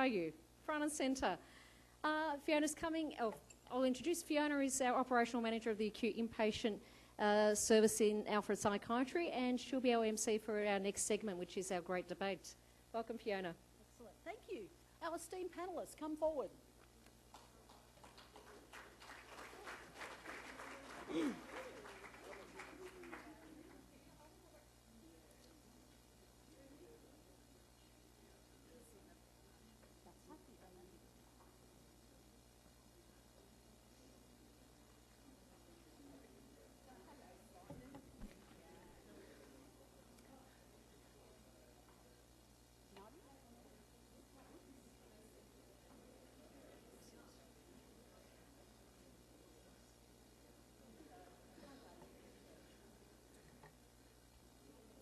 are you? Front and centre. Fiona's coming. Oh, I'll introduce Fiona, is our operational manager of the acute inpatient service in Alfred Psychiatry, and she'll be our MC for our next segment, which is our great debate. Welcome, Fiona. Excellent. Thank you. Our esteemed panellists, come forward.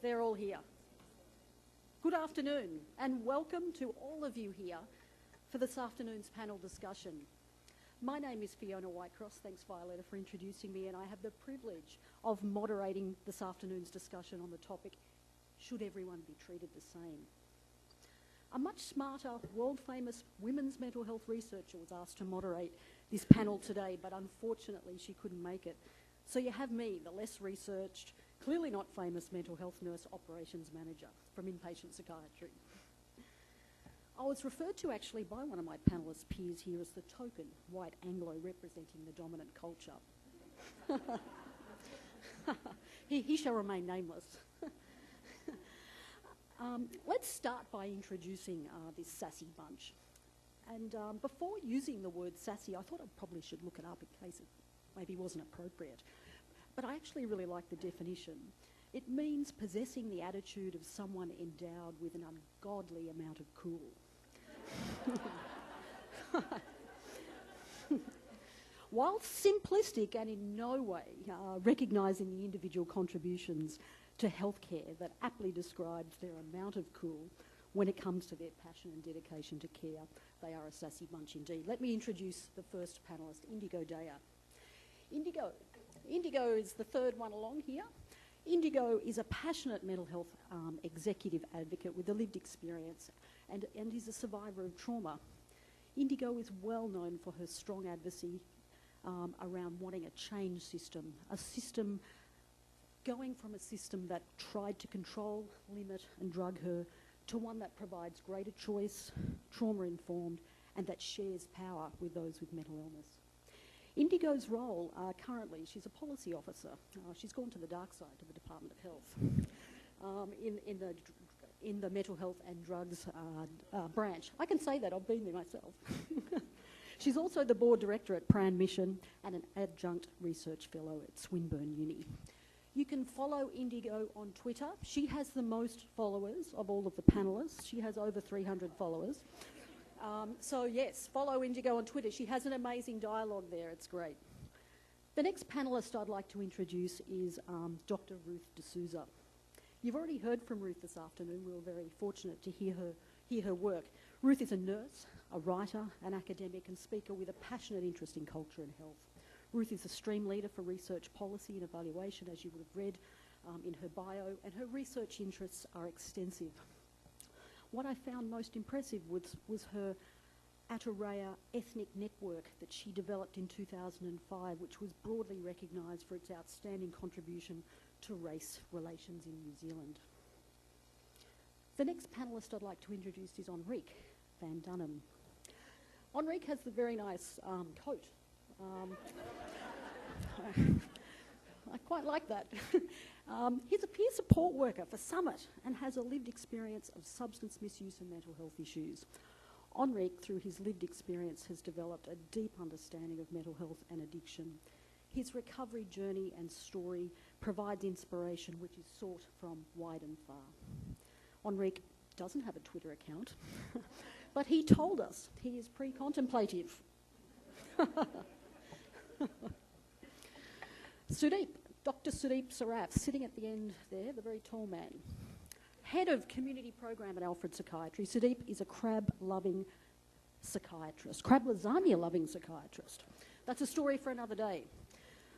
They're all here. Good afternoon and welcome to all of you here for this afternoon's panel discussion. My name is Fiona Whitecross. Thanks, Violetta, for introducing me, and I have the privilege of moderating this afternoon's discussion on the topic, should everyone be treated the same? A much smarter, world-famous women's mental health researcher was asked to moderate this panel today, but unfortunately she couldn't make it. So you have me, the less researched, clearly not famous mental health nurse operations manager from inpatient psychiatry. I was referred to actually by one of my panellist peers here as the token white Anglo representing the dominant culture. he shall remain nameless. Let's start by introducing this sassy bunch. And before using the word sassy, I thought I probably should look it up in case it maybe wasn't appropriate. But I actually really like the definition. It means possessing the attitude of someone endowed with an ungodly amount of cool. While simplistic and in no way recognising the individual contributions to healthcare that aptly describes their amount of cool when it comes to their passion and dedication to care, they are a sassy bunch indeed. Let me introduce the first panellist, Indigo Daya. Indigo is the third one along here. Indigo is a passionate mental health executive advocate with a lived experience and is a survivor of trauma. Indigo is well known for her strong advocacy around wanting a changed system, going from a system that tried to control, limit and drug her to one that provides greater choice, trauma-informed, and that shares power with those with mental illness. Indigo's role currently, she's a policy officer. She's gone to the dark side, to the Department of Health, in the mental health and drugs branch. I can say that, I've been there myself. She's also the board director at Pran Mission and an adjunct research fellow at Swinburne Uni. You can follow Indigo on Twitter. She has the most followers of all of the panellists. She has over 300 followers. So yes, follow Indigo on Twitter. She has an amazing dialogue there. It's great. The next panellist I'd like to introduce is Dr. Ruth D'Souza. You've already heard from Ruth this afternoon. We were very fortunate to hear her work. Ruth is a nurse, a writer, an academic and speaker with a passionate interest in culture and health. Ruth is a stream leader for research policy and evaluation, as you would have read in her bio, and her research interests are extensive. What I found most impressive was her Aturaya ethnic network that she developed in 2005, which was broadly recognised for its outstanding contribution to race relations in New Zealand. The next panellist I'd like to introduce is Enrique Van Dunham. Enrique has the very nice coat. I quite like that. He's a peer support worker for Summit and has a lived experience of substance misuse and mental health issues. Enrique, through his lived experience, has developed a deep understanding of mental health and addiction. His recovery journey and story provides inspiration which is sought from wide and far. Enrique doesn't have a Twitter account, but he told us he is pre-contemplative. Sudeep, Dr. Sudeep Saraf, sitting at the end there, the very tall man. Head of Community Program at Alfred Psychiatry. Sudeep is a crab-loving psychiatrist, crab lasagna-loving psychiatrist. That's a story for another day.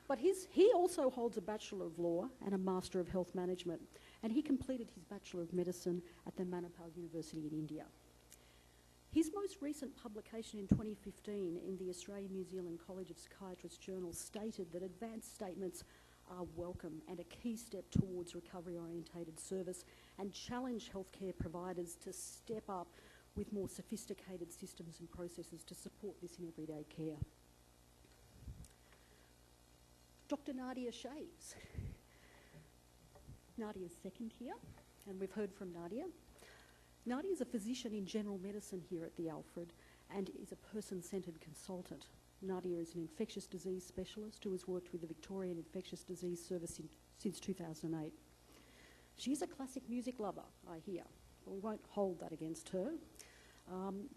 But he also holds a Bachelor of Law and a Master of Health Management, and he completed his Bachelor of Medicine at the Manipal University in India. His most recent publication in 2015 in the Australian-New Zealand College of Psychiatrists Journal stated that advanced statements are welcome and a key step towards recovery-orientated service, and challenge healthcare providers to step up with more sophisticated systems and processes to support this in everyday care. Dr. Nadia Shaves. Nadia's second here, and we've heard from Nadia. Nadia is a physician in general medicine here at the Alfred and is a person-centred consultant. Nadia is an infectious disease specialist who has worked with the Victorian Infectious Disease Service since 2008. She is a classic music lover, I hear. We won't hold that against her.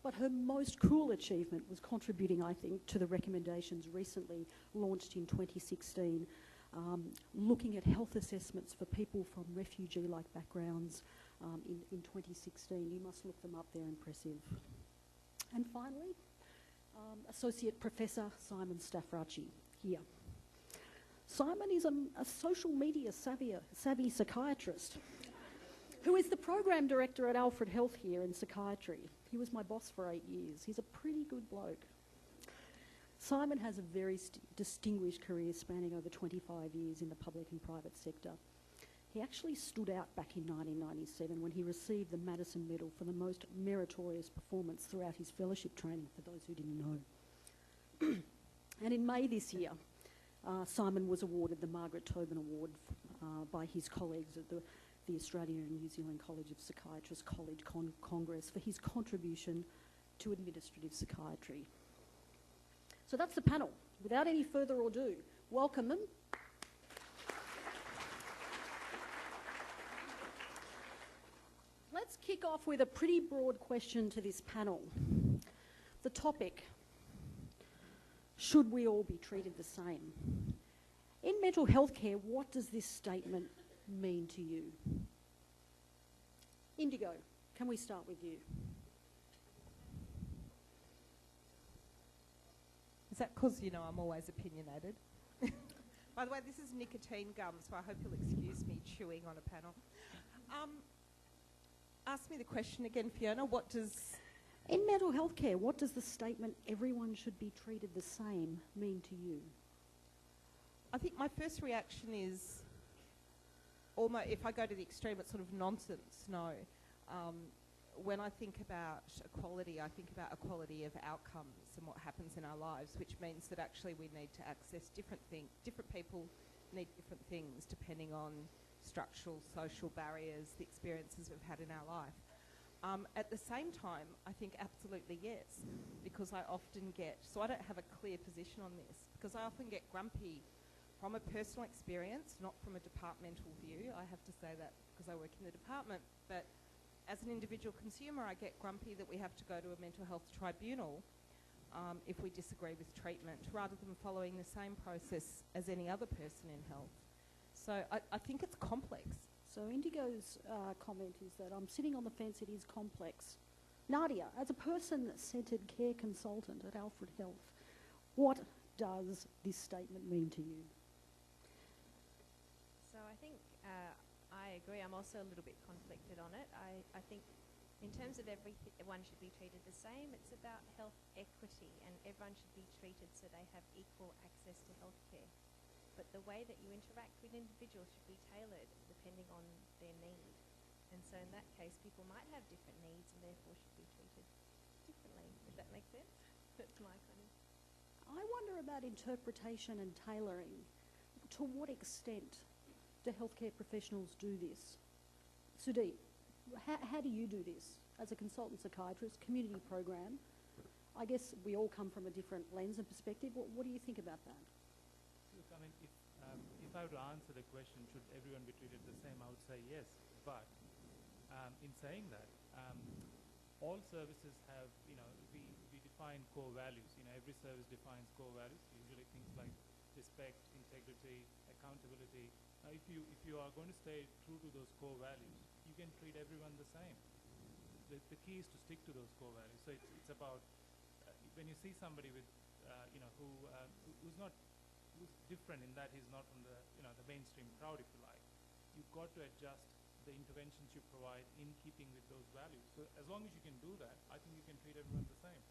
But her most cool achievement was contributing, I think, to the recommendations recently launched in 2016, looking at health assessments for people from refugee-like backgrounds in 2016. You must look them up, they're impressive. And finally, Associate Professor Simon Staffracci here. Simon is a social media savvy psychiatrist who is the program director at Alfred Health here in psychiatry. He was my boss for 8 years. He's a pretty good bloke. Simon has a very distinguished career spanning over 25 years in the public and private sector. He actually stood out back in 1997 when he received the Madison Medal for the most meritorious performance throughout his fellowship training, for those who didn't know. And in May this year, Simon was awarded the Margaret Tobin Award by his colleagues at the Australian and New Zealand College of Psychiatrists College Congress for his contribution to administrative psychiatry. So that's the panel. Without any further ado, welcome them. Let's kick off with a pretty broad question to this panel. The topic: should we all be treated the same? In mental health care, what does this statement mean to you? Indigo, can we start with you? Is that because, you know, I'm always opinionated? By the way, this is nicotine gum, so I hope you'll excuse me chewing on a panel. Ask me the question again, Fiona. What does... In mental health care, what does the statement, everyone should be treated the same, mean to you? I think my first reaction is, almost, if I go to the extreme, it's sort of nonsense, no. When I think about equality, I think about equality of outcomes and what happens in our lives, which means that actually we need to access different things. Different people need different things depending on structural, social barriers, the experiences we've had in our life. At the same time, I think absolutely yes, because I often get, so I don't have a clear position on this, because I often get grumpy from a personal experience, not from a departmental view. I have to say that because I work in the department, but as an individual consumer, I get grumpy that we have to go to a mental health tribunal if we disagree with treatment, rather than following the same process as any other person in health. So I think it's complex. So Indigo's comment is that I'm sitting on the fence, it is complex. Nadia, as a person-centred care consultant at Alfred Health, what does this statement mean to you? So I think I agree. I'm also a little bit conflicted on it. I think in terms of everyone should be treated the same, it's about health equity, and everyone should be treated so they have equal access to healthcare. But the way that you interact with individuals should be tailored depending on their need. And so in that case, people might have different needs and therefore should be treated differently. Does that make sense? That's my kind of... I wonder about interpretation and tailoring. To what extent do healthcare professionals do this? Sudeep, how do you do this? As a consultant psychiatrist, community program, I guess we all come from a different lens and perspective. What do you think about that? Look, I mean, if I were to answer the question, should everyone be treated the same, I would say yes. But in saying that, all services have, we define core values. Every service defines core values, usually things like respect, integrity, accountability. Now, if you are going to stay true to those core values, you can treat everyone the same. The key is to stick to those core values. So it's about when you see somebody with, who's different in that he's not from the mainstream crowd, if you like. You've got to adjust the interventions you provide in keeping with those values. So as long as you can do that, I think you can treat everyone the same.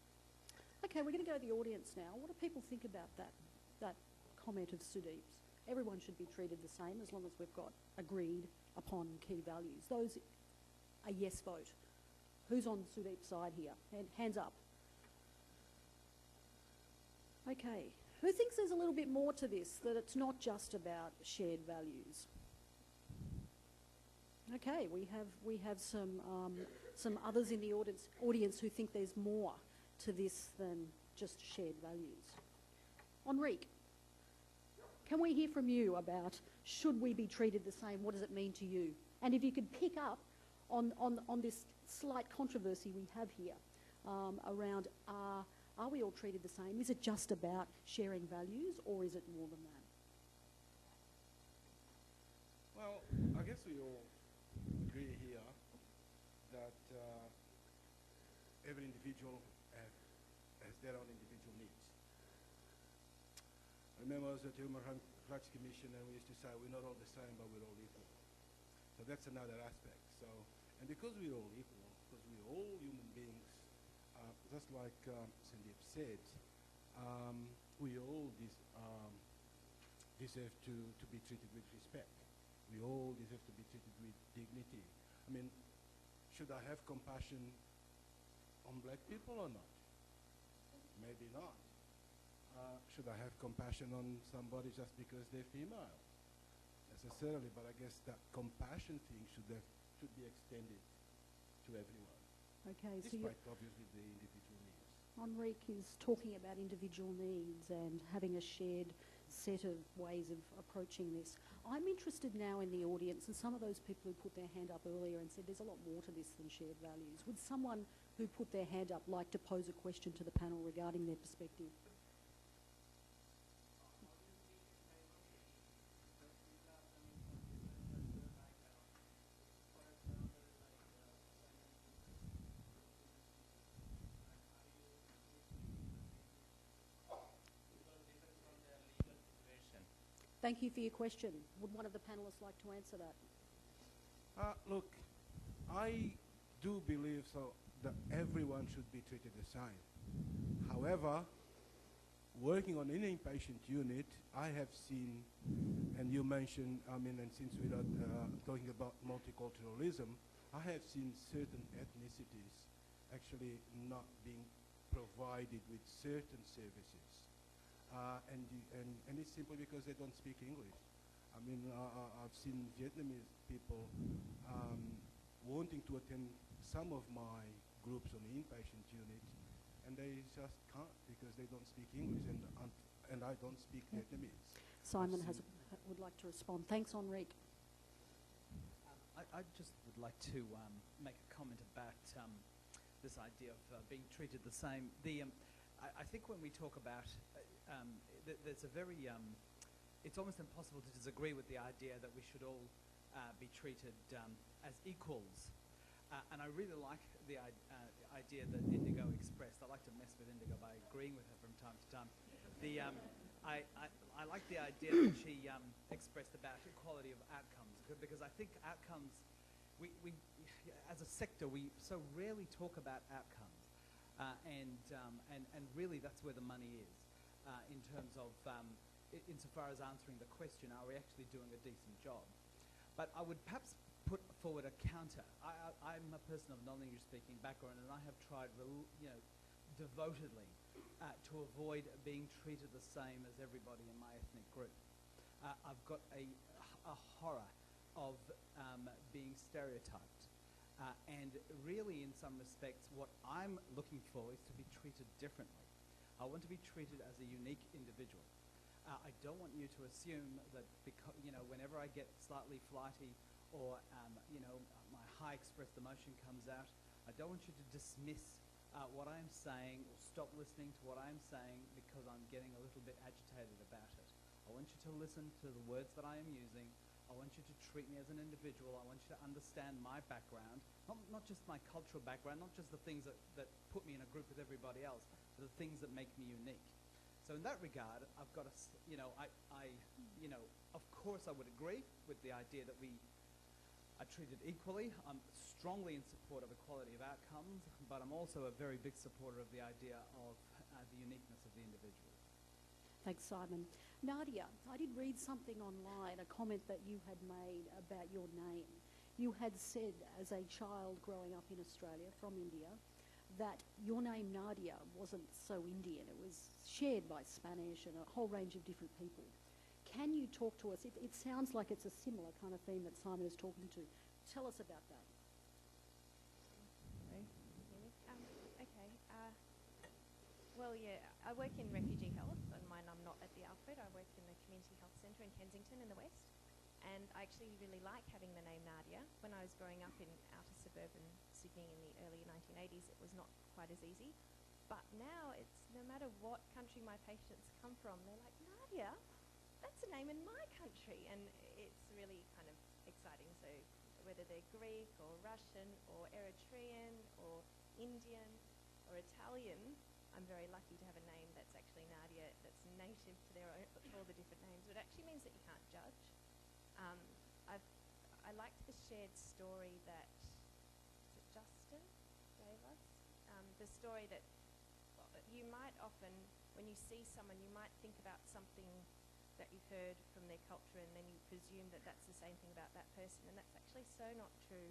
Okay, we're going to go to the audience now. What do people think about that comment of Sudeep's? Everyone should be treated the same as long as we've got agreed upon key values. Those a yes vote. Who's on Sudeep's side here? Hands up. Okay. Who thinks there's a little bit more to this, that it's not just about shared values? Okay, we have some others in the audience who think there's more to this than just shared values. Enrique, can we hear from you about should we be treated the same? What does it mean to you? And if you could pick up on this slight controversy we have here around are we all treated the same? Is it just about sharing values, or is it more than that? Well, I guess we all agree here that every individual has their own individual needs. I remember I was at the Human Rights Commission, and we used to say we're not all the same, but we're all equal. So that's another aspect. So, and because we're all equal, because we're all human beings, just like Sandeep said, we all deserve to be treated with respect. We all deserve to be treated with dignity. I mean, should I have compassion on black people or not? Maybe not. Should I have compassion on somebody just because they're female? Necessarily, but I guess that compassion thing should be extended to everyone. Okay, so despite obviously the individual needs. Enrique is talking about individual needs and having a shared set of ways of approaching this. I'm interested now in the audience, and some of those people who put their hand up earlier and said there's a lot more to this than shared values. Would someone who put their hand up like to pose a question to the panel regarding their perspective? Thank you for your question. Would one of the panellists like to answer that? Look, I do believe so that everyone should be treated the same. However, working on an inpatient unit, I have seen, and you mentioned, and since we're not talking about multiculturalism, I have seen certain ethnicities actually not being provided with certain services. And it's simply because they don't speak English. I've seen Vietnamese people wanting to attend some of my groups on the inpatient unit, and they just can't because they don't speak English, and I don't speak Vietnamese. Simon would like to respond. Thanks, Enrique. I just would like to make a comment about this idea of being treated the same. I think when we talk about there's a very it's almost impossible to disagree with the idea that we should all be treated as equals. And I really like the idea that Indigo expressed. I like to mess with Indigo by agreeing with her from time to time. I like the idea that she expressed about equality of outcomes, because I think outcomes, we as a sector, we so rarely talk about outcomes, and really that's where the money is in terms of insofar as answering the question, are we actually doing a decent job? But I would perhaps put forward a counter. I'm a person of non-English speaking background, and I have tried, devotedly to avoid being treated the same as everybody in my ethnic group. I've got a horror of being stereotyped. And really, in some respects, what I'm looking for is to be treated differently. I want to be treated as a unique individual. I don't want you to assume that because, whenever I get slightly flighty or, my high expressed emotion comes out, I don't want you to dismiss what I'm saying or stop listening to what I'm saying because I'm getting a little bit agitated about it. I want you to listen to the words that I am using. I want you to treat me as an individual. I want you to understand my background, not just my cultural background, not just the things that put me in a group with everybody else, but the things that make me unique. So in that regard, I've got to, of course I would agree with the idea that we are treated equally. I'm strongly in support of equality of outcomes, but I'm also a very big supporter of the idea of the uniqueness of the individual. Thanks, Simon. Nadia, I did read something online, a comment that you had made about your name. You had said, as a child growing up in Australia from India, that your name Nadia wasn't so Indian. It was shared by Spanish and a whole range of different people. Can you talk to us? It sounds like it's a similar kind of theme that Simon is talking to. Tell us about that. Okay. Well, yeah, I work in refugee health, and I'm not at the Alfred. I work in the Community Health Centre in Kensington in the West. And I actually really like having the name Nadia. When I was growing up in outer suburban Sydney in the early 1980s, it was not quite as easy. But now it's no matter what country my patients come from, they're like, Nadia, that's a name in my country. And it's really kind of exciting. So whether they're Greek or Russian or Eritrean or Indian or Italian, I'm very lucky to have a name that's actually Nadia, that's native to their own, all the different names. It actually means that you can't judge. I liked the shared story that Justin gave us. The story that you might often, when you see someone, you might think about something that you've heard from their culture, and then you presume that that's the same thing about that person, and that's actually so not true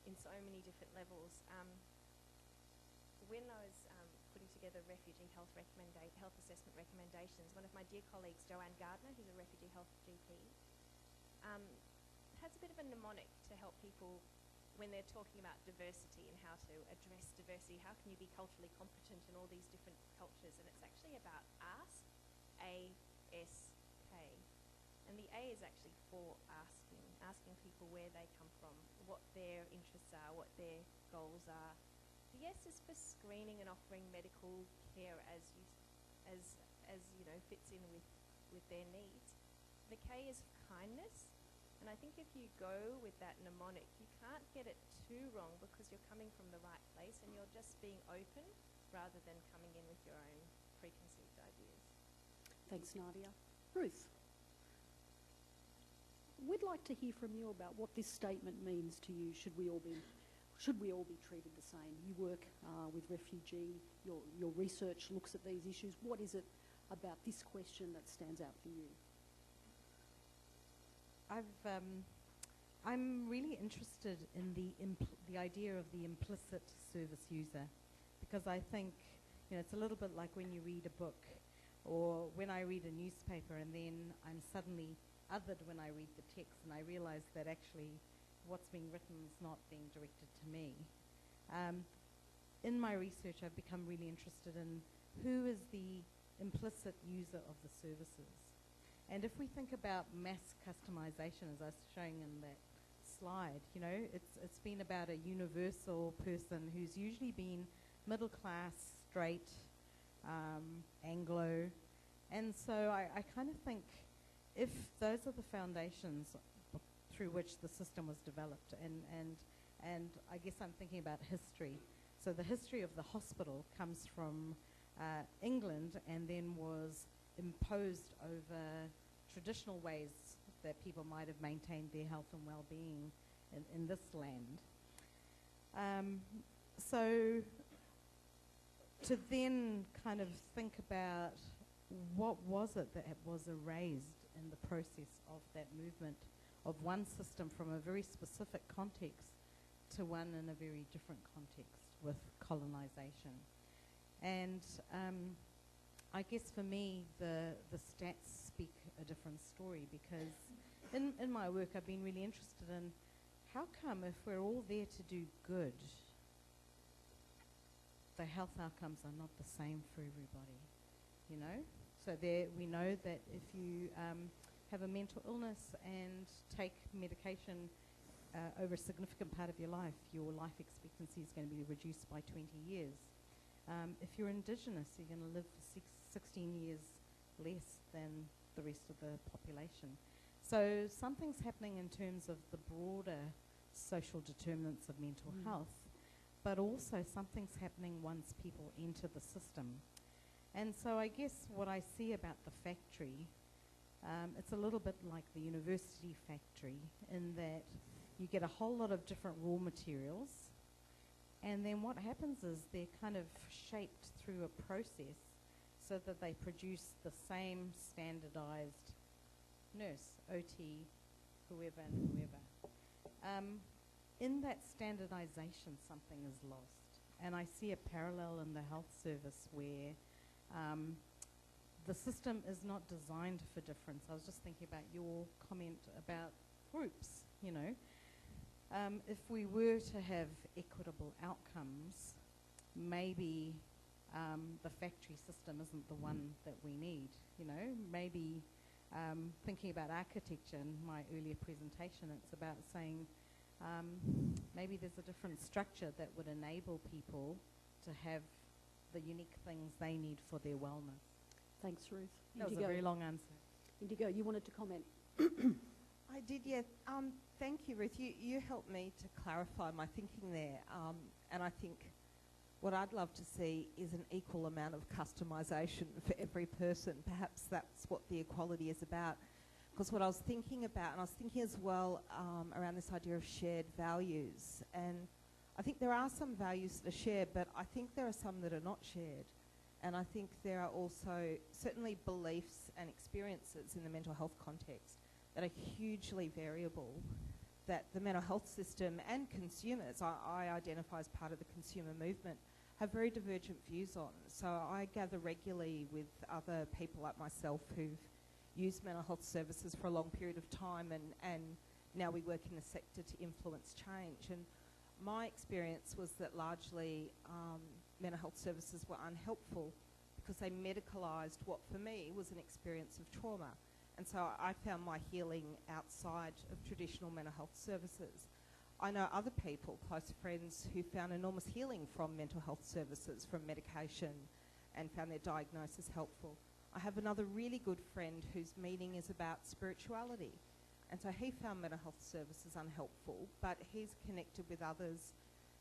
in so many different levels. When I was putting together refugee health assessment recommendations, one of my dear colleagues, Joanne Gardner, who's a refugee health GP, has a bit of a mnemonic to help people when they're talking about diversity and how to address diversity. How can you be culturally competent in all these different cultures? And it's actually about ask, A-S-K. And the A is actually for asking people where they come from, what their interests are, what their goals are. The S is for screening and offering medical care as you know, fits in with their needs. The K is for kindness. And I think if you go with that mnemonic, you can't get it too wrong because you're coming from the right place and you're just being open rather than coming in with your own preconceived ideas. Thanks, Nadia. Ruth, we'd like to hear from you about what this statement means to you. Should we all be treated the same? You work with refugee, your research looks at these issues. What is it about this question that stands out for you? I'm really interested in the idea of the implicit service user, because I think, you know, it's a little bit like when you read a book or when I read a newspaper, and then I'm suddenly othered when I read the text and I realize that actually what's being written is not being directed to me. In my research, I've become really interested in who is the implicit user of the services. And if we think about mass customization, as I was showing in that slide, you know, it's been about a universal person who's usually been middle class, straight, Anglo. And so I kind of think if those are the foundations through which the system was developed, and I guess I'm thinking about history. So the history of the hospital comes from England and then was imposed over traditional ways that people might have maintained their health and well-being in this land. So to then kind of think about what was it that was erased in the process of that movement of one system from a very specific context to one in a very different context with colonization. And I guess for me, the stats speak a different story, because in my work I've been really interested in how come if we're all there to do good, the health outcomes are not the same for everybody, you know? So we know that if you have a mental illness and take medication over a significant part of your life expectancy is going to be reduced by 20 years. If you're Indigenous, you're going to live for 16 years less than the rest of the population. So something's happening in terms of the broader social determinants of mental health, but also something's happening once people enter the system. And so I guess what I see about the factory, it's a little bit like the university factory in that you get a whole lot of different raw materials, and then what happens is they're kind of shaped through a process so that they produce the same standardized nurse, OT, whoever and whoever. In that standardization, something is lost. And I see a parallel in the health service where the system is not designed for difference. I was just thinking about your comment about groups, you know. If we were to have equitable outcomes, maybe the factory system isn't the one that we need, you know. Maybe thinking about architecture in my earlier presentation, it's about saying maybe there's a different structure that would enable people to have the unique things they need for their wellness. Thanks, Ruth. That was a Indigo. very long answer. Indigo, you wanted to comment. I did, yeah. Thank you, Ruth. You helped me to clarify my thinking there. And I think what I'd love to see is an equal amount of customisation for every person. Perhaps that's what the equality is about. Because what I was thinking about, and I was thinking as well around this idea of shared values, and I think there are some values that are shared, but I think there are some that are not shared. And I think there are also certainly beliefs and experiences in the mental health context that are hugely variable, that the mental health system and consumers, I identify as part of the consumer movement, have very divergent views on. So I gather regularly with other people like myself who've used mental health services for a long period of time, and now we work in the sector to influence change. And my experience was that largely mental health services were unhelpful because they medicalised what for me was an experience of trauma. And so I found my healing outside of traditional mental health services. I know other people, close friends, who found enormous healing from mental health services, from medication, and found their diagnosis helpful. I have another really good friend whose meaning is about spirituality. And so he found mental health services unhelpful, but he's connected with others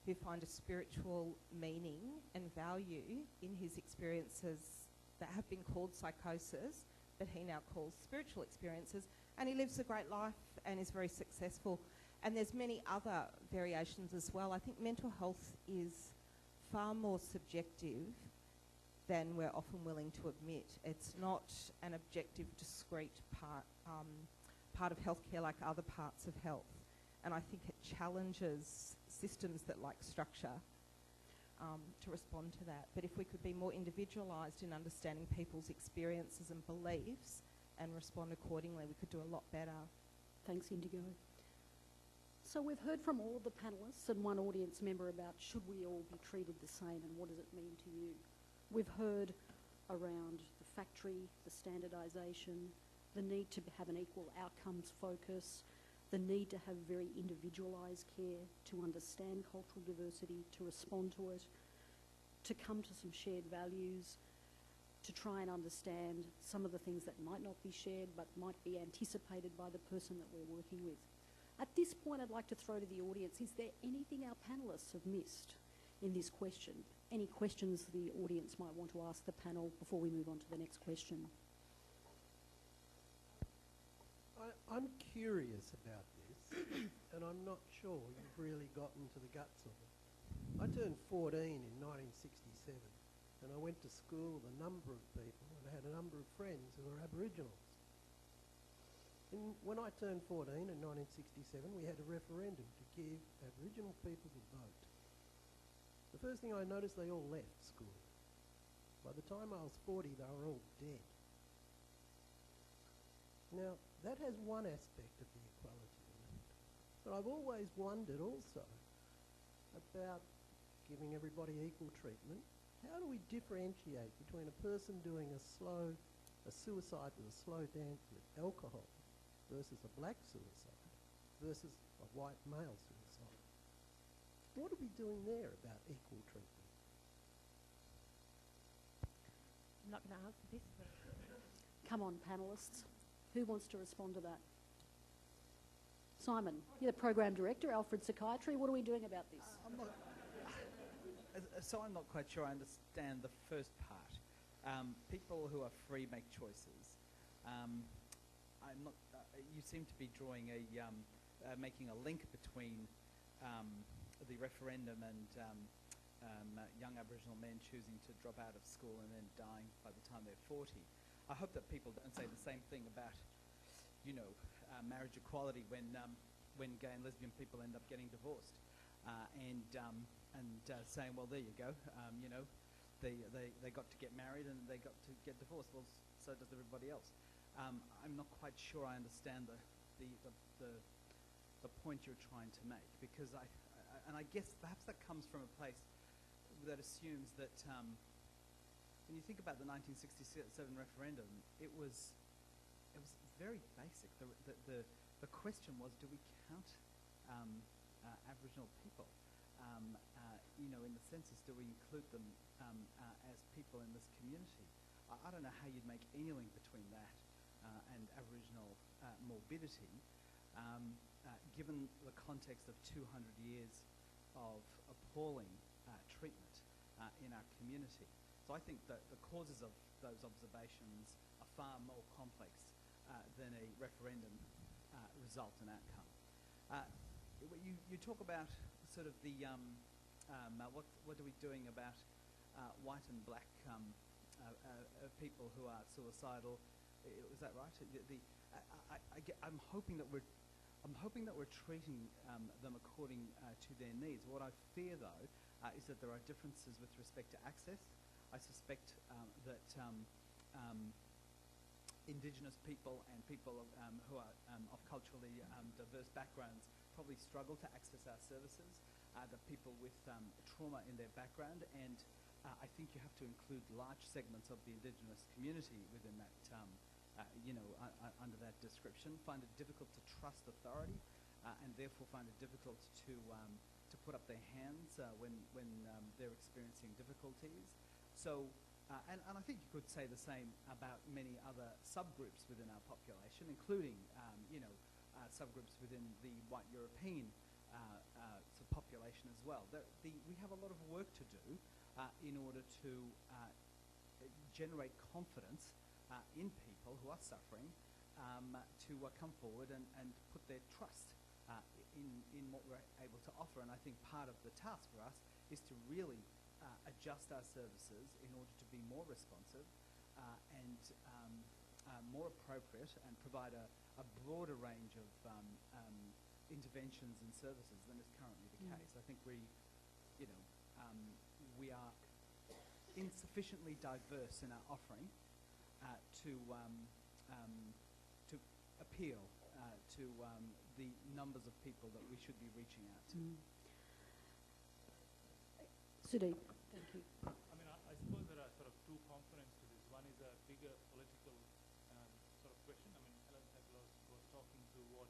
who find a spiritual meaning and value in his experiences that have been called psychosis, but he now calls spiritual experiences, and he lives a great life and is very successful. And there's many other variations as well. I think mental health is far more subjective than we're often willing to admit. It's not an objective, discrete part of healthcare like other parts of health. And I think it challenges systems that like structure to respond to that. But if we could be more individualised in understanding people's experiences and beliefs and respond accordingly, we could do a lot better. Thanks, Indigo. So we've heard from all of the panellists and one audience member about should we all be treated the same and what does it mean to you. We've heard around the factory, the standardisation, the need to have an equal outcomes focus, the need to have very individualised care, to understand cultural diversity, to respond to it, to come to some shared values, to try and understand some of the things that might not be shared but might be anticipated by the person that we're working with. At this point, I'd like to throw to the audience, is there anything our panellists have missed in this question? Any questions the audience might want to ask the panel before we move on to the next question? I'm curious about this, and I'm not sure you've really gotten to the guts of it. I turned 14 in 1967, and I went to school with a number of people, and I had a number of friends who were Aboriginals. And when I turned 14 in 1967, we had a referendum to give Aboriginal people the vote. The first thing I noticed, they all left school. By the time I was 40, they were all dead. Now, that has one aspect of the equality element. But I've always wondered also about giving everybody equal treatment. How do we differentiate between a person doing a suicide with a slow dance with alcohol versus a black suicide versus a white male suicide? What are we doing there about equal treatment? I'm not going to answer this, but Come on, panellists. Who wants to respond to that? Simon, you're the Program Director, Alfred Psychiatry. What are we doing about this? I'm not quite sure I understand the first part. People who are free make choices. You seem to be drawing a making a link between the referendum and young Aboriginal men choosing to drop out of school and then dying by the time they're 40. I hope that people don't say the same thing about, marriage equality when gay and lesbian people end up getting divorced, and saying, well, there you go, they got to get married and they got to get divorced. Well, so does everybody else. I'm not quite sure I understand the point you're trying to make, because I guess perhaps that comes from a place that assumes that when you think about the 1967 referendum, it was very basic. The question was, do we count Aboriginal people? In the census, do we include them as people in this community? I don't know how you'd make any link between that and Aboriginal morbidity, given the context of 200 years of appalling treatment in our community. So I think that the causes of those observations are far more complex than a referendum result and outcome. You talk about sort of the what are we doing about white and black people who are suicidal? Is that right? I'm hoping that we're treating them according to their needs. What I fear, though, is that there are differences with respect to access. I suspect that Indigenous people and people who are of culturally diverse backgrounds probably struggle to access our services. That people with trauma in their background, and I think you have to include large segments of the Indigenous community within that, under that description. Find it difficult to trust authority, and therefore find it difficult to put up their hands when they're experiencing difficulties. So, and I think you could say the same about many other subgroups within our population, including subgroups within the white European population as well. We have a lot of work to do in order to generate confidence in people who are suffering to come forward and put their trust in what we're able to offer. And I think part of the task for us is to really adjust our services in order to be more responsive and more appropriate, and provide a broader range of interventions and services than is currently the case. I think we are insufficiently diverse in our offering to appeal to the numbers of people that we should be reaching out to. Sudeep, thank you. I mean, I suppose there are sort of two components to this. One is a bigger political sort of question. I mean, Helen Tedros was talking to what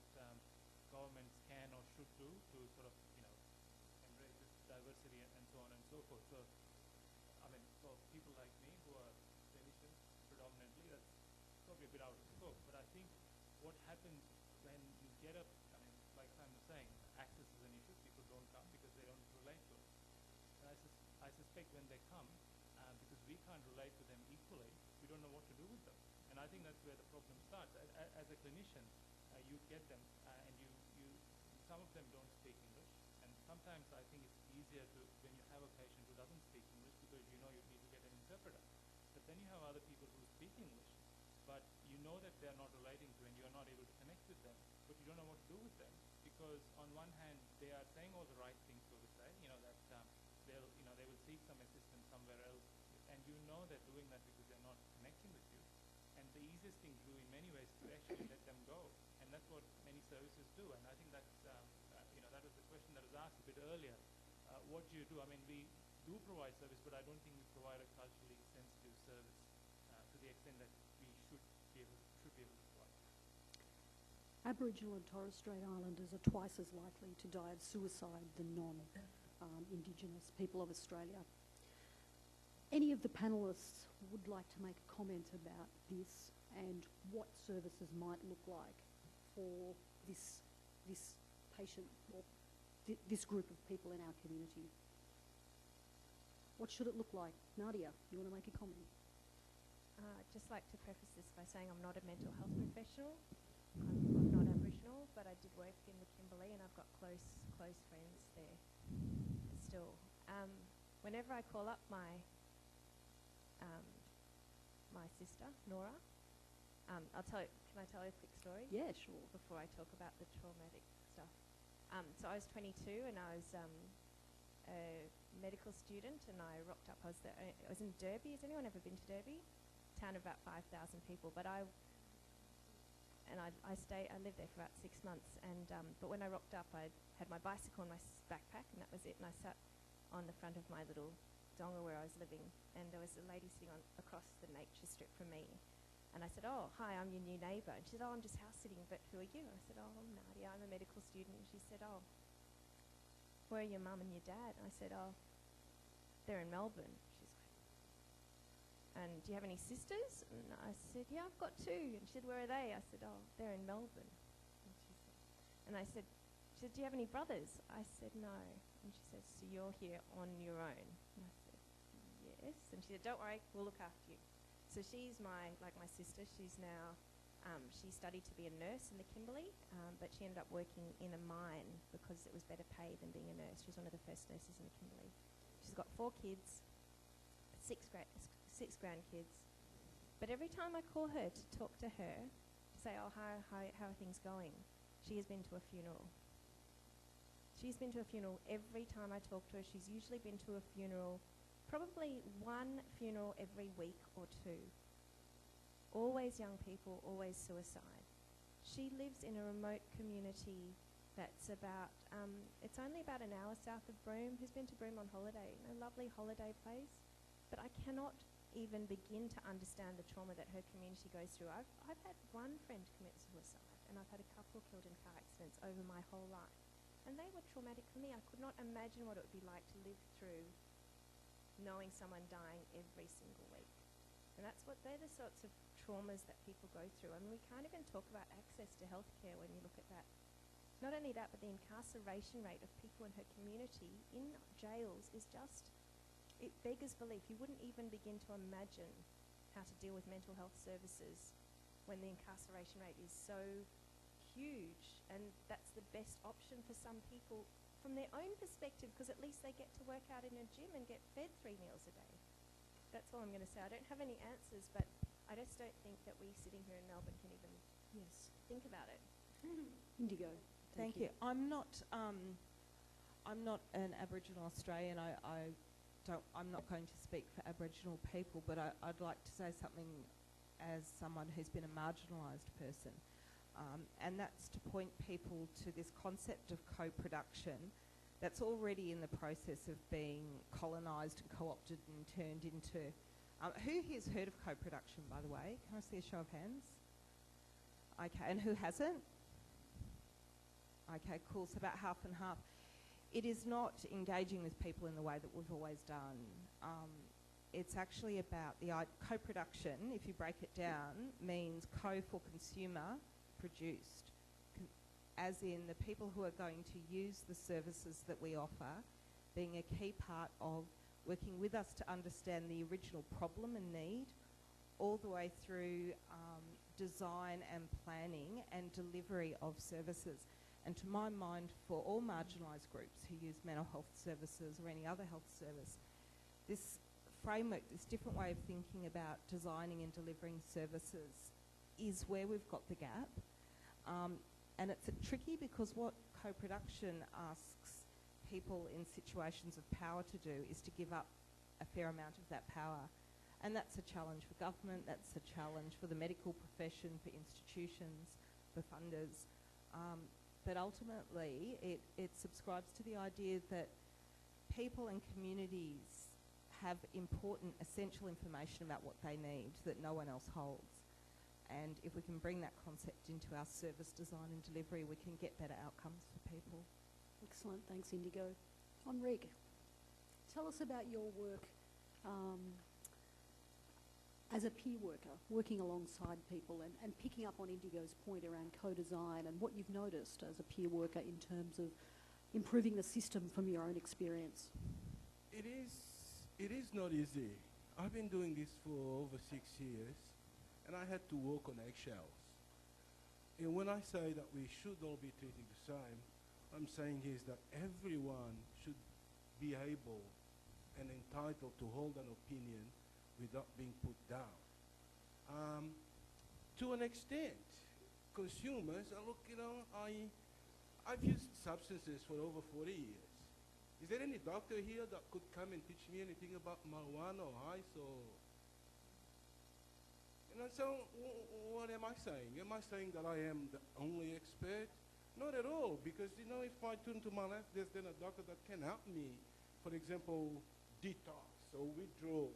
governments can or should do to sort of, embrace this diversity and so on and so forth. So, I mean, for people like me who are clinicians predominantly, that's probably a bit out of scope. But I think what happens when you get up, I mean, like Simon was saying, access is an issue. People don't come because they don't relate to us. And I suspect when they come, because we can't relate to them equally, we don't know what to do with them. And I think that's where the problem starts. As a clinician, you get them, and some of them don't speak English. And sometimes I think it's easier when you have a patient who doesn't speak English, because you need to get an interpreter. But then you have other people who speak English, but you know that they're not relating to, and you're not able to connect with them, but you don't know what to do with them, because on one hand they are saying all the right things, so to say, that they will seek some assistance somewhere else, and you know they're doing that because they're not connecting with you. And the easiest thing to do in many ways is to actually let them go, and that's what many services do. And I think that's that was the question that was asked a bit earlier. What do you do? I mean, we do provide service, but I don't think we provide a culturally sensitive service to the extent that we should be able to provide. Aboriginal and Torres Strait Islanders are twice as likely to die of suicide than non-Indigenous people of Australia. Any of the panellists would like to make a comment about this and what services might look like for this patient or this group of people in our community? What should it look like? Nadia, you want to make a comment? I'd just like to preface this by saying I'm not a mental health professional. I'm not Aboriginal. professional, but I did work in the Kimberley, and I've got close friends there still. Whenever I call up my sister, Nora, can I tell you a quick story? Yeah, sure. Before I talk about the traumatic stuff. So I was 22 and I was a medical student, and I rocked up. I was in Derby. Has anyone ever been to Derby? Town of about 5,000 people. But I lived there for about 6 months. And but when I rocked up, I had my bicycle and my backpack, and that was it. And I sat on the front of my little donga where I was living, and there was a lady sitting across the nature strip from me. And I said, "Oh, hi, I'm your new neighbour." And she said, "Oh, I'm just house sitting, but who are you?" I said, "Oh, I'm Nadia, I'm a medical student." And she said, "Oh, where are your mum and your dad?" And I said, "Oh, they're in Melbourne." She's like, "And do you have any sisters?" And I said, "Yeah, I've got 2. And she said, "Where are they?" I said, "Oh, they're in Melbourne." And I said, she said, "Do you have any brothers?" I said, "No." And she said, "So you're here on your own?" And I said, "Yes." And she said, "Don't worry, we'll look after you." So she's my sister. She's now, she studied to be a nurse in the Kimberley, but she ended up working in a mine because it was better paid than being a nurse. She was one of the first nurses in the Kimberley. She's got 4 kids, 6 grandkids. But every time I call her to talk to her, to say, "Oh, how are things going?" she has been to a funeral. She's been to a funeral every time I talk to her. She's usually been to a funeral, probably 1 funeral every week or 2. Always young people, always suicide. She lives in a remote community that's about, it's only about an hour south of Broome. Who's been to Broome on holiday? A lovely holiday place. But I cannot even begin to understand the trauma that her community goes through. I've had 1 friend commit suicide, and I've had a couple killed in car accidents over my whole life. And they were traumatic for me. I could not imagine what it would be like to live through knowing someone dying every single week. And they're the sorts of traumas that people go through. I mean, we can't even talk about access to healthcare when you look at that. Not only that, but the incarceration rate of people in her community in jails is just, it beggars belief. You wouldn't even begin to imagine how to deal with mental health services when the incarceration rate is so huge, and that's the best option for some people from their own perspective, because at least they get to work out in a gym and get fed 3 meals a day. That's all I'm going to say. I don't have any answers, but I just don't think that we sitting here in Melbourne can even think about it. Indigo. Thank you. I'm not an Aboriginal Australian. I'm not going to speak for Aboriginal people, but I'd like to say something as someone who's been a marginalised person. And that's to point people to this concept of co-production that's already in the process of being colonised and co-opted and turned into... who here's heard of co-production, by the way? Can I see a show of hands? Okay, and who hasn't? Okay, cool. So about half and half. It is not engaging with people in the way that we've always done. It's actually about the co-production, if you break it down, means co for consumer, produced, as in the people who are going to use the services that we offer being a key part of working with us to understand the original problem and need, all the way through design and planning and delivery of services. And to my mind, for all marginalised groups who use mental health services or any other health service, this framework, this different way of thinking about designing and delivering services is where we've got the gap. And it's tricky because what co-production asks people in situations of power to do is to give up a fair amount of that power. And that's a challenge for government, that's a challenge for the medical profession, for institutions, for funders. But ultimately, it subscribes to the idea that people and communities have important, essential information about what they need that no one else holds. And if we can bring that concept into our service design and delivery, we can get better outcomes for people. Excellent. Thanks, Indigo. Enrique, tell us about your work as a peer worker, working alongside people and picking up on Indigo's point around co-design and what you've noticed as a peer worker in terms of improving the system from your own experience. It is not easy. I've been doing this for over 6 years, and I had to walk on eggshells. And when I say that we should all be treated the same, I'm saying is that everyone should be able and entitled to hold an opinion without being put down. To an extent, consumers, look, you know, I've used substances for over 40 years. Is there any doctor here that could come and teach me anything about marijuana or ice or... You know, so what am I saying? Am I saying that I am the only expert? Not at all, because, you know, if I turn to my left, there's then a doctor that can help me. For example, detox or withdraw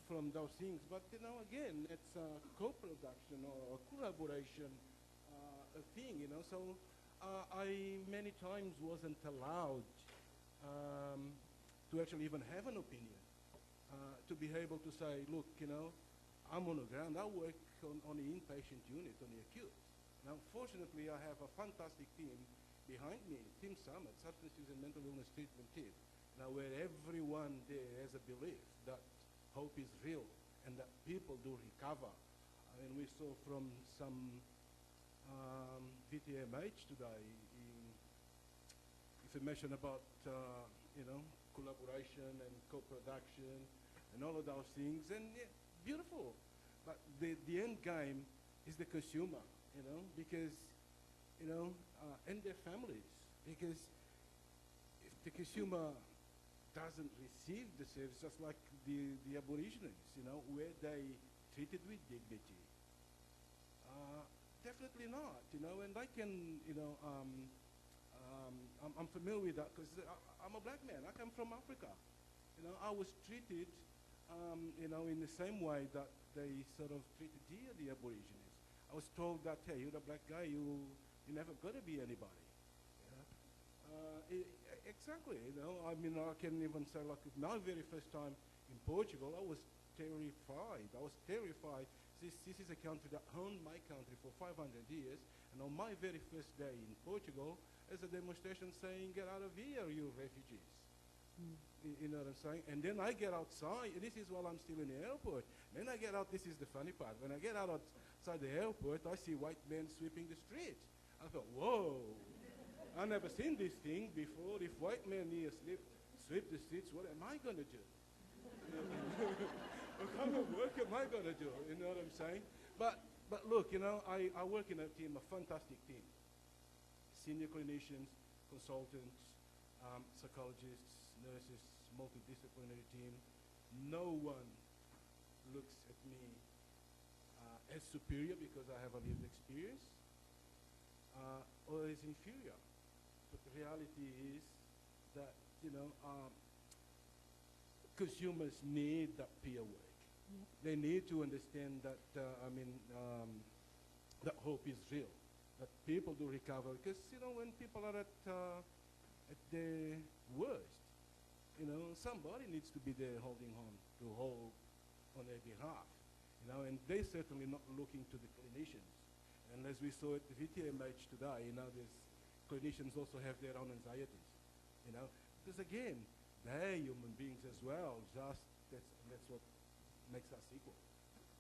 from those things. But, you know, again, it's a co-production or a collaboration thing, you know. So I many times wasn't allowed to actually even have an opinion, to be able to say, look, you know, I'm on the ground. I work on the inpatient unit, on the acute. And unfortunately, I have a fantastic team behind me, Team Summit, Substance Use and Mental Illness Treatment Team. Now, where everyone there has a belief that hope is real and that people do recover. I mean, we saw from some VTMH today information about, you know, collaboration and co-production and all of those things. And yeah, beautiful. But the end game is the consumer, you know, because, you know, and their families. Because if the consumer doesn't receive the service, just like the Aborigines, you know, were they treated with dignity? Definitely not, you know, and I can, you know, I'm familiar with that because I'm a black man. I come from Africa. You know, I was treated, you know, in the same way that they sort of treated here the Aborigines. I was told that, hey, you're a black guy, you're never going to be anybody. Exactly, you know, I mean, I can even say, like, my very first time in Portugal, I was terrified. I was terrified. This is a country that owned my country for 500 years, and on my very first day in Portugal, there's a demonstration saying, get out of here, you refugees. You know what I'm saying? And then I get outside, and this is while I'm still in the airport. Then I get out, this is the funny part. When I get out outside the airport, I see white men sweeping the street. I thought, whoa. I've never seen this thing before. If white men here sweep the streets, what am I going to do? What kind of work am I going to do? You know what I'm saying? But look, you know, I work in a team, a fantastic team. Senior clinicians, consultants, psychologists, nurses, multidisciplinary team. No one looks at me as superior because I have a lived experience or as inferior. But the reality is that, you know, consumers need that peer work. Yep. They need to understand that, that hope is real, that people do recover. Because, you know, when people are at their worst, you know, somebody needs to be there holding on to hold on their behalf, you know, and they're certainly not looking to the clinicians. And as we saw at the VTMH today, you know, there's clinicians also have their own anxieties, you know, because again, they're human beings as well. Just that's what makes us equal.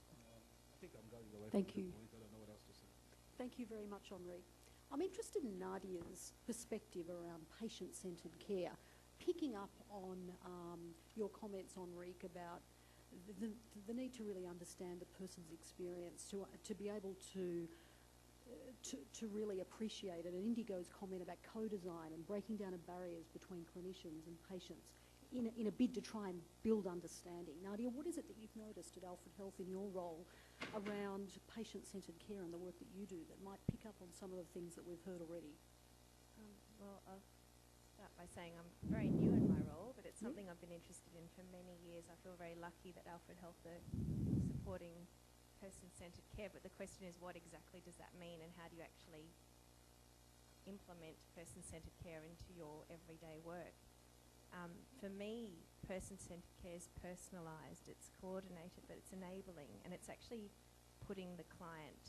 I think I'm going away Thank from you. the point. I don't know what else to say. Thank you very much, Henri. I'm interested in Nadia's perspective around patient-centred care, picking up on your comments, Henrique, about the need to really understand the person's experience, to be able to really appreciate it, and Indigo's comment about co-design and breaking down of barriers between clinicians and patients in a bid to try and build understanding. Nadia, what is it that you've noticed at Alfred Health in your role around patient-centred care and the work that you do that might pick up on some of the things that we've heard already? Well, I'll start by saying I'm very new in my role, but it's something I've been interested in for many years. I feel very lucky that Alfred Health are supporting person-centred care, but the question is, what exactly does that mean, and how do you actually implement person-centred care into your everyday work? For me, person-centred care is personalised, it's coordinated, but it's enabling, and it's actually putting the client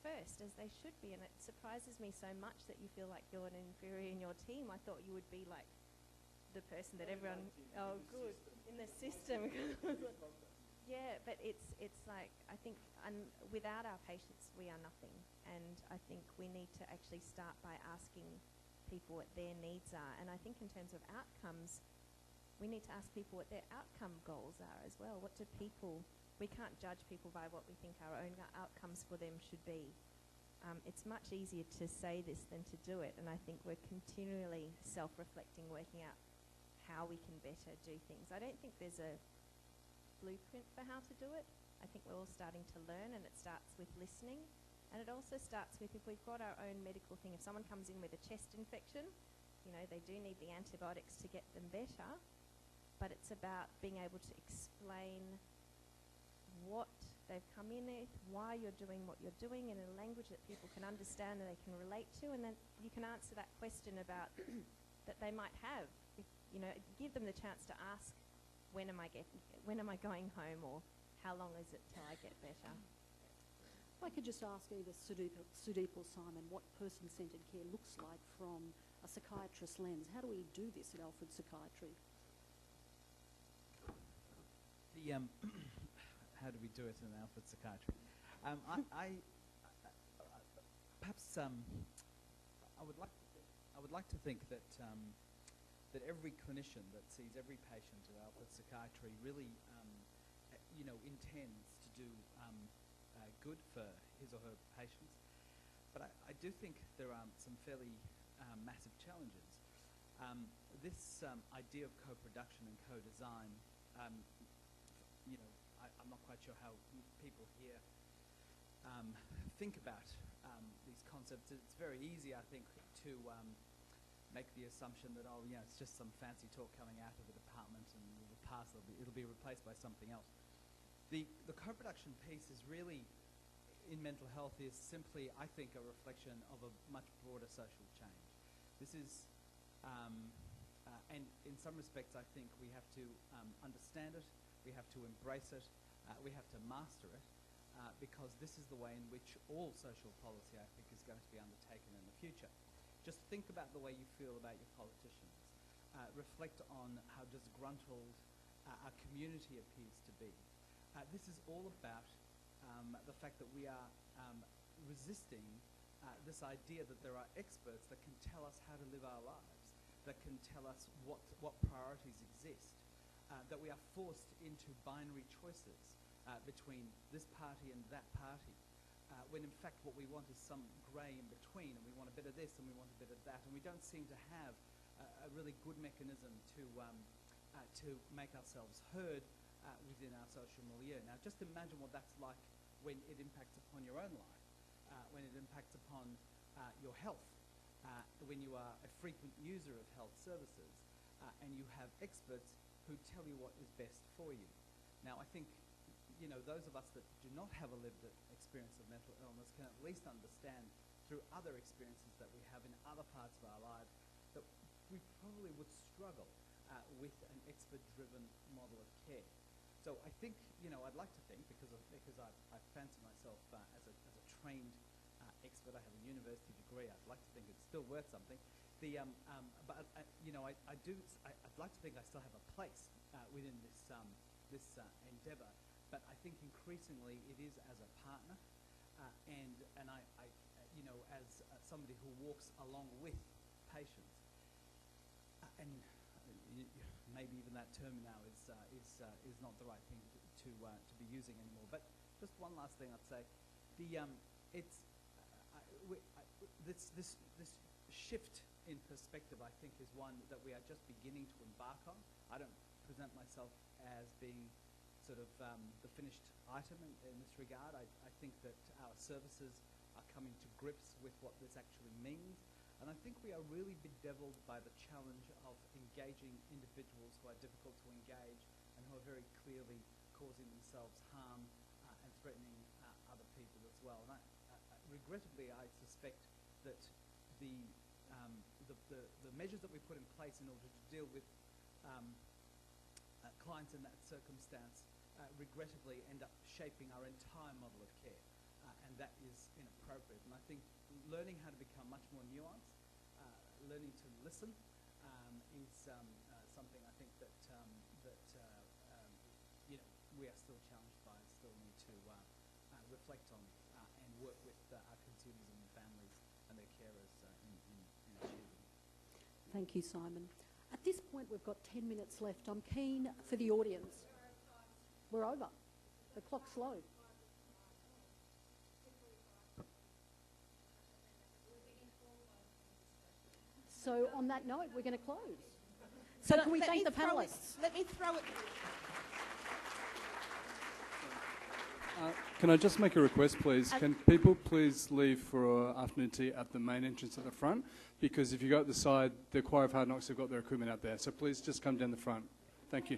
first, as they should be. And it surprises me so much that you feel like you're an inferior in your team. I thought you would be like the person that everyone... Oh, good. In the system. Yeah, but it's like, I think without our patients, we are nothing. And I think we need to actually start by asking people what their needs are. And I think in terms of outcomes, we need to ask people what their outcome goals are as well. What do people, we can't judge people by what we think our own outcomes for them should be. It's much easier to say this than to do it, and I think we're continually self-reflecting, working out how we can better do things. I don't think there's a blueprint for how to do it. I think we're all starting to learn, and it starts with listening, and it also starts with if we've got our own medical thing. If someone comes in with a chest infection, you know, they do need the antibiotics to get them better, but it's about being able to explain what they've come in with, why you're doing what you're doing in a language that people can understand and they can relate to, and then you can answer that question about that they might have. If, you know, give them the chance to ask, when am I going home, or how long is it till I get better? If I could just ask either Sudeep or Simon what person-centred care looks like from a psychiatrist's lens. How do we do this at Alfred Psychiatry? How do we do it in Alfred Psychiatry? I would like to think that that every clinician that sees every patient at Alfred Psychiatry really, intends to do good for his or her patients. But I do think there are some fairly massive challenges. This idea of co-production and co-design, I'm not quite sure how people here think about these concepts. It's very easy, I think, to make the assumption that, it's just some fancy talk coming out of the department and it'll pass, it'll be replaced by something else. The co-production piece is really, in mental health, is simply, I think, a reflection of a much broader social change. This is, and in some respects, I think we have to understand it, we have to embrace it, we have to master it, because this is the way in which all social policy, I think, is going to be undertaken in the future. Just think about the way you feel about your politicians. Reflect on how disgruntled our community appears to be. This is all about the fact that we are resisting this idea that there are experts that can tell us how to live our lives, that can tell us what priorities exist, that we are forced into binary choices between this party and that party, when in fact what we want is some grey in between, and we want a bit of this and we want a bit of that, and we don't seem to have a really good mechanism to make ourselves heard within our social milieu. Now just imagine what that's like when it impacts upon your own life, when it impacts upon your health, when you are a frequent user of health services, and you have experts who tell you what is best for you. Now I think, those of us that do not have a lived experience of mental illness can at least understand through other experiences that we have in other parts of our lives that we probably would struggle with an expert-driven model of care. So I think, I'd like to think, because I fancy myself as a trained expert, I have a university degree, I'd like to think it's still worth something. But I'd like to think I still have a place within this endeavour. But I think increasingly it is as a partner, and I as somebody who walks along with patients, and maybe even that term now is not the right thing to be using anymore. But just one last thing I'd say, this shift in perspective, I think, is one that we are just beginning to embark on. I don't present myself as being sort of the finished item in this regard. I think that our services are coming to grips with what this actually means, and I think we are really bedeviled by the challenge of engaging individuals who are difficult to engage and who are very clearly causing themselves harm and threatening other people as well. And regrettably, I suspect that the measures that we put in place in order to deal with clients in that circumstance regrettably end up shaping our entire model of care, and that is inappropriate. And I think learning how to become much more nuanced, learning to listen, is something I think that we are still challenged by still need to reflect on and work with our consumers and their families and their carers in achieving. Thank you, Simon. At this point, we've got 10 minutes left. I'm keen for the audience. We're over. The clock's slow. So on that note, we're going to close. So can we Let thank me the throw it- panellists? Let me throw it. Can I just make a request, please? Can people please leave for afternoon tea at the main entrance at the front? Because if you go at the side, the Choir of Hard Knocks have got their equipment out there. So please just come down the front. Thank you.